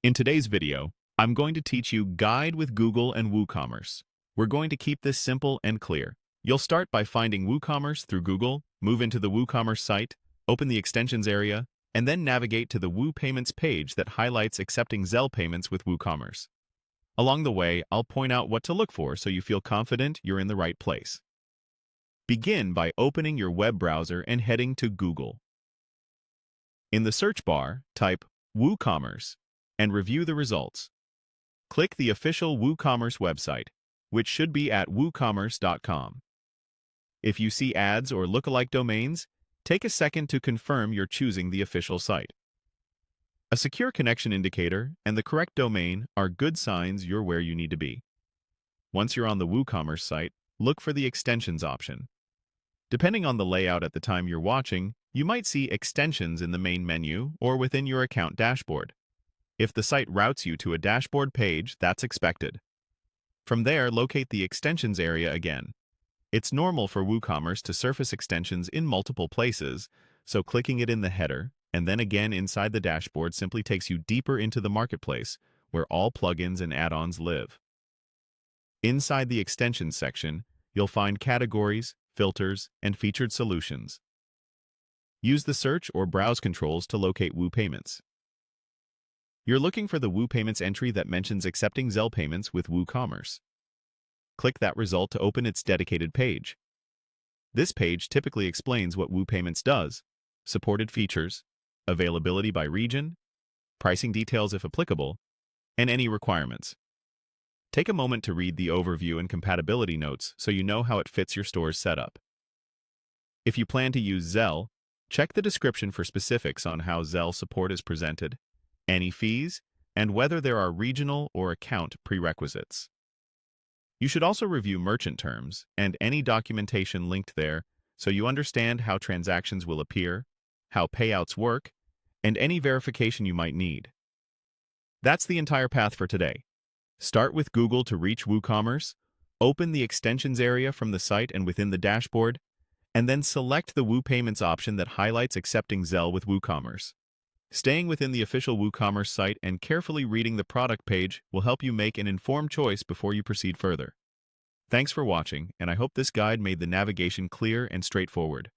In today's video, I'm going to teach you Guide with Google and WooCommerce. We're going to keep this simple and clear. You'll start by finding WooCommerce through Google, move into the WooCommerce site, open the extensions area, and then navigate to the WooPayments page that highlights accepting Zelle payments with WooCommerce. Along the way, I'll point out what to look for so you feel confident you're in the right place. Begin by opening your web browser and heading to Google. In the search bar, type WooCommerce and review the results. Click the official WooCommerce website, which should be at woocommerce.com. If you see ads or lookalike domains, take a second to confirm you're choosing the official site. A secure connection indicator and the correct domain are good signs you're where you need to be. Once you're on the WooCommerce site, look for the extensions option. Depending on the layout at the time you're watching, you might see extensions in the main menu or within your account dashboard. If the site routes you to a dashboard page, that's expected. From there, locate the extensions area again. It's normal for WooCommerce to surface extensions in multiple places, so clicking it in the header and then again inside the dashboard simply takes you deeper into the marketplace, where all plugins and add-ons live. Inside the extensions section, you'll find categories, filters, and featured solutions. Use the search or browse controls to locate WooPayments. You're looking for the WooPayments entry that mentions accepting Zelle payments with WooCommerce. Click that result to open its dedicated page. This page typically explains what WooPayments does, supported features, availability by region, pricing details if applicable, and any requirements. Take a moment to read the overview and compatibility notes so you know how it fits your store's setup. If you plan to use Zelle, check the description for specifics on how Zelle support is presented, any fees, and whether there are regional or account prerequisites. You should also review merchant terms and any documentation linked there so you understand how transactions will appear, how payouts work, and any verification you might need. That's the entire path for today. Start with Google to reach WooCommerce, open the extensions area from the site and within the dashboard, and then select the WooPayments option that highlights accepting Zelle with WooCommerce. Staying within the official WooCommerce site and carefully reading the product page will help you make an informed choice before you proceed further. Thanks for watching, and I hope this guide made the navigation clear and straightforward.